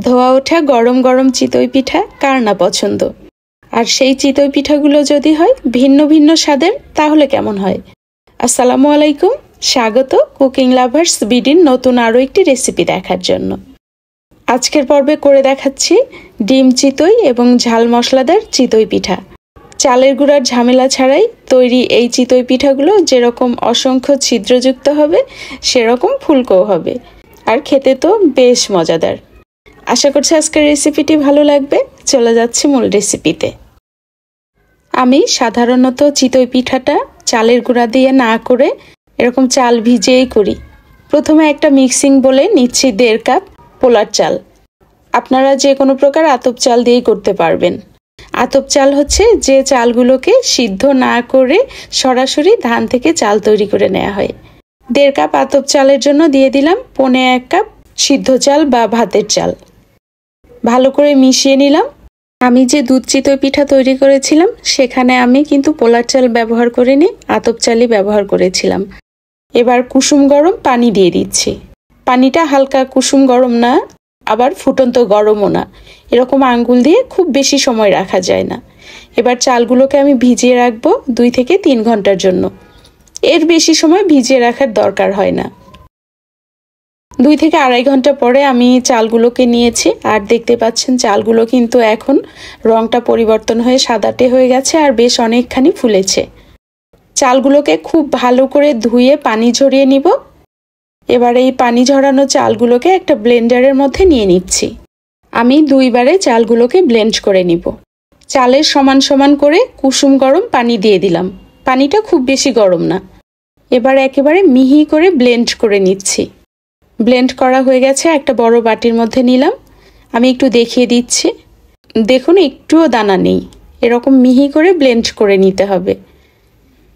ধোয়া ওঠা গরম গরম চিতই পিঠা কার না পছন্দ। আর সেই চিতই পিঠাগুলো যদি হয় ভিন্ন ভিন্ন স্বাদের তাহলে কেমন হয়। আসসালামু আলাইকুম, স্বাগত কুকিং লাভার্স বিডির নতুন আরও একটি রেসিপি দেখার জন্য। আজকের পর্বে করে দেখাচ্ছি ডিম চিতই এবং ঝাল মশলাদার চিতই পিঠা। চালের গুঁড়ার ঝামেলা ছাড়াই তৈরি এই চিতই পিঠাগুলো যেরকম অসংখ্য ছিদ্রযুক্ত হবে সেরকম ফুলকোও হবে, আর খেতে তো বেশ মজাদার। আশা করছি আজকের রেসিপিটি ভালো লাগবে। চলে যাচ্ছি মূল রেসিপিতে। আমি সাধারণত চিতই পিঠাটা চালের গুঁড়া দিয়ে না করে এরকম চাল ভিজিয়েই করি। প্রথমে একটা মিক্সিং বলে নিচ্ছি 1.5 কাপ পোলার চাল। আপনারা যে কোনো প্রকার আতপ চাল দিয়েই করতে পারবেন। আতপ চাল হচ্ছে যে চালগুলোকে সিদ্ধ না করে সরাসরি ধান থেকে চাল তৈরি করে নেওয়া হয়। 1.5 কাপ আতপ চালের জন্য দিয়ে দিলাম 1.25 কাপ সিদ্ধ চাল বা ভাতের চাল। ভালো করে মিশিয়ে নিলাম। আমি যে দুধ চিতই পিঠা তৈরি করেছিলাম সেখানে আমি কিন্তু পোলার চাল ব্যবহার করিনি, আতপ চালই ব্যবহার করেছিলাম। এবার কুসুম গরম পানি দিয়ে দিচ্ছি। পানিটা হালকা কুসুম গরম না, আবার ফুটন্ত গরমও না, এরকম আঙ্গুল দিয়ে খুব বেশি সময় রাখা যায় না। এবার চালগুলোকে আমি ভিজিয়ে রাখবো 2 থেকে 3 ঘন্টার জন্য। এর বেশি সময় ভিজিয়ে রাখার দরকার হয় না। 2 থেকে 2.5 ঘন্টা পরে আমি চালগুলোকে নিয়েছি, আর দেখতে পাচ্ছেন চালগুলো কিন্তু এখন রংটা পরিবর্তন হয়ে সাদাটে হয়ে গেছে আর বেশ অনেকখানি ফুলেছে। চালগুলোকে খুব ভালো করে ধুয়ে পানি ঝরিয়ে নিব। এবার এই পানি ঝরানো চালগুলোকে একটা ব্লেন্ডারের মধ্যে নিয়ে নিচ্ছি। আমি 2 বারে চালগুলোকে ব্লেন্ড করে নিব। চালের সমান সমান করে কুসুম গরম পানি দিয়ে দিলাম। পানিটা খুব বেশি গরম না। এবার একেবারে মিহি করে ব্লেন্ড করে নিচ্ছি। ব্লেন্ড করা হয়ে গেছে, একটা বড় বাটির মধ্যে নিলাম। আমি একটু দেখিয়ে দিচ্ছি, দেখুন একটুও দানা নেই। এরকম মিহি করে ব্লেন্ড করে নিতে হবে।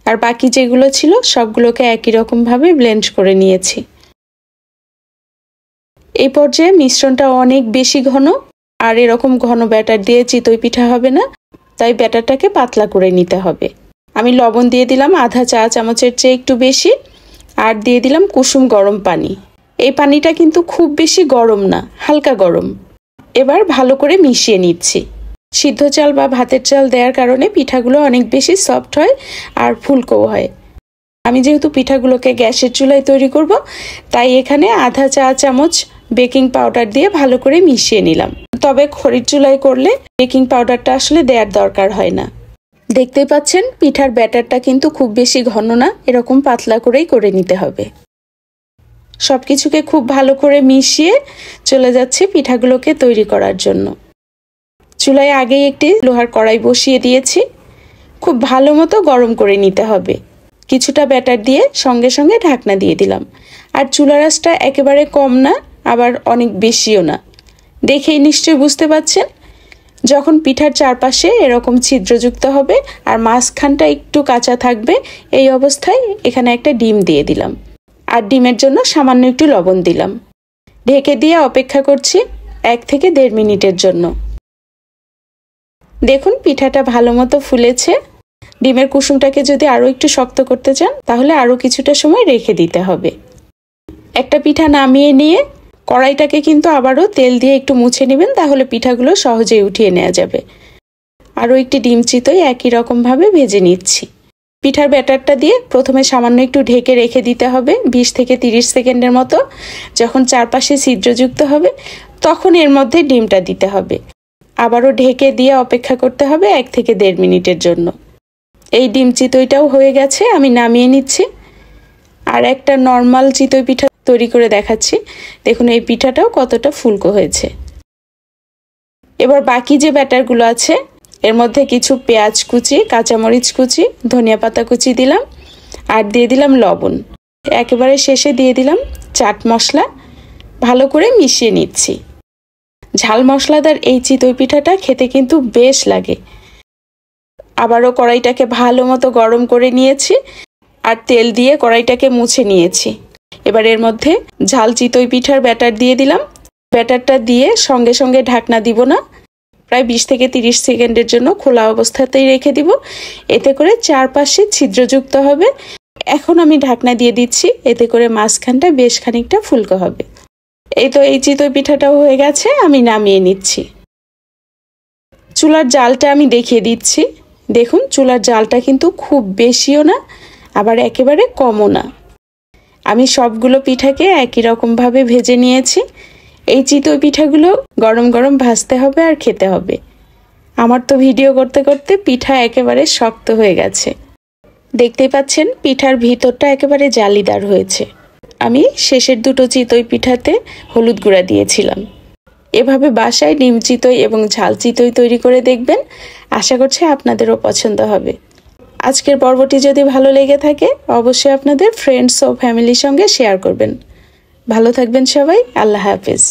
আর বাকি যেগুলো ছিল সবগুলোকে একই রকমভাবে ব্লেন্ড করে নিয়েছি। এই পর্যায়ে মিশ্রণটা অনেক বেশি ঘন, আর এরকম ঘন ব্যাটার দিয়ে চিতই পিঠা হবে না, তাই ব্যাটারটাকে পাতলা করে নিতে হবে। আমি লবণ দিয়ে দিলাম আধা চা চামচের চেয়ে একটু বেশি, আর দিয়ে দিলাম কুসুম গরম পানি। এই পানিটা কিন্তু খুব বেশি গরম না, হালকা গরম। এবার ভালো করে মিশিয়ে নিচ্ছি। সিদ্ধ চাল বা ভাতের চাল দেওয়ার কারণে পিঠাগুলো অনেক বেশি সফট হয় আর ফুলকোও হয়। আমি যেহেতু পিঠাগুলোকে গ্যাসের চুলায় তৈরি করব, তাই এখানে আধা চা চামচ বেকিং পাউডার দিয়ে ভালো করে মিশিয়ে নিলাম। তবে খড়ির চুলায় করলে বেকিং পাউডারটা আসলে দেওয়ার দরকার হয় না। দেখতেই পাচ্ছেন পিঠার ব্যাটারটা কিন্তু খুব বেশি ঘন না, এরকম পাতলা করেই করে নিতে হবে। সবকিছুকে খুব ভালো করে মিশিয়ে চলে যাচ্ছে পিঠাগুলোকে তৈরি করার জন্য। চুলায় আগেই একটি লোহার কড়াই বসিয়ে দিয়েছি। খুব ভালো মতো গরম করে নিতে হবে। কিছুটা ব্যাটার দিয়ে সঙ্গে সঙ্গে ঢাকনা দিয়ে দিলাম। আর চুলার আঁচটা একেবারে কম না, আবার অনেক বেশিও না। দেখেই নিশ্চয়ই বুঝতে পাচ্ছেন, যখন পিঠার চারপাশে এরকম ছিদ্রযুক্ত হবে আর মাঝখানটা একটু কাঁচা থাকবে, এই অবস্থায় এখানে একটা ডিম দিয়ে দিলাম। আর ডিমের জন্য সামান্য একটু লবণ দিলাম। ঢেকে দিয়ে অপেক্ষা করছি 1 থেকে 1.5 মিনিটের জন্য। দেখুন পিঠাটা ভালো মতো ফুলেছে। ডিমের কুসুমটাকে যদি আরও একটু শক্ত করতে চান তাহলে আরও কিছুটা সময় রেখে দিতে হবে। একটা পিঠা নামিয়ে নিয়ে কড়াইটাকে কিন্তু আবারও তেল দিয়ে একটু মুছে নেবেন, তাহলে পিঠাগুলো সহজেই উঠিয়ে নেওয়া যাবে। আরও একটি ডিম চিতই একই রকমভাবে ভেজে নিচ্ছি। পিঠার ব্যাটারটা দিয়ে প্রথমে সামান্য একটু ঢেকে রেখে দিতে হবে 20 থেকে 30 সেকেন্ডের মতো। যখন চারপাশে ছিদ্রযুক্ত হবে তখন এর মধ্যে ডিমটা দিতে হবে। আবারও ঢেকে দিয়ে অপেক্ষা করতে হবে 1 থেকে 1.5 মিনিটের জন্য। এই ডিম চিতইটাও হয়ে গেছে, আমি নামিয়ে নিচ্ছি। আর একটা নর্মাল চিতই পিঠা তৈরি করে দেখাচ্ছি। দেখুন এই পিঠাটাও কতটা ফুলকো হয়েছে। এবার বাকি যে ব্যাটারগুলো আছে এর মধ্যে কিছু পেঁয়াজ কুচি, কাঁচামরিচ কুচি, ধনিয়া পাতা কুচি দিলাম, আর দিয়ে দিলাম লবণ। একেবারে শেষে দিয়ে দিলাম চাট মশলা। ভালো করে মিশিয়ে নিচ্ছি। ঝাল মশলাদার এই চিতই পিঠাটা খেতে কিন্তু বেশ লাগে। আবারও কড়াইটাকে ভালো মতো গরম করে নিয়েছি, আর তেল দিয়ে কড়াইটাকে মুছে নিয়েছি। এবার এর মধ্যে ঝাল চিতই পিঠার ব্যাটার দিয়ে দিলাম। ব্যাটারটা দিয়ে সঙ্গে সঙ্গে ঢাকনা দিব না, প্রায় 20 থেকে 30 সেকেন্ডের জন্য খোলা অবস্থাতেই রেখে দিব। এতে করে চারপাশে ছিদ্রযুক্ত হবে। এখন আমি ঢাকনা দিয়ে দিচ্ছি, এতে করে মাঝখানটা বেশ খানিকটা ফুলকো হবে। এই তো এই চিতই পিঠাটাও হয়ে গেছে, আমি নামিয়ে নিচ্ছি। চুলার জালটা আমি দেখিয়ে দিচ্ছি। দেখুন চুলার জালটা কিন্তু খুব বেশিও না, আবার একেবারে কমও না। আমি সবগুলো পিঠাকে একই রকমভাবে ভেজে নিয়েছি। এই চিতই পিঠাগুলো গরম গরম ভাজতে হবে আর খেতে হবে। আমার তো ভিডিও করতে করতে পিঠা একেবারে শক্ত হয়ে গেছে। দেখতেই পাচ্ছেন পিঠার ভিতরটা একেবারে জালিদার হয়েছে। আমি শেষের দুটো চিতই পিঠাতে হলুদ গুঁড়া দিয়েছিলাম। এভাবে বাসায় ডিম চিতই এবং ঝাল চিতই তৈরি করে দেখবেন, আশা করছি আপনাদেরও পছন্দ হবে। আজকের পর্বটি যদি ভালো লেগে থাকে অবশ্যই আপনাদের ফ্রেন্ডস ও ফ্যামিলির সঙ্গে শেয়ার করবেন। ভালো থাকবেন সবাই, আল্লাহ হাফেজ।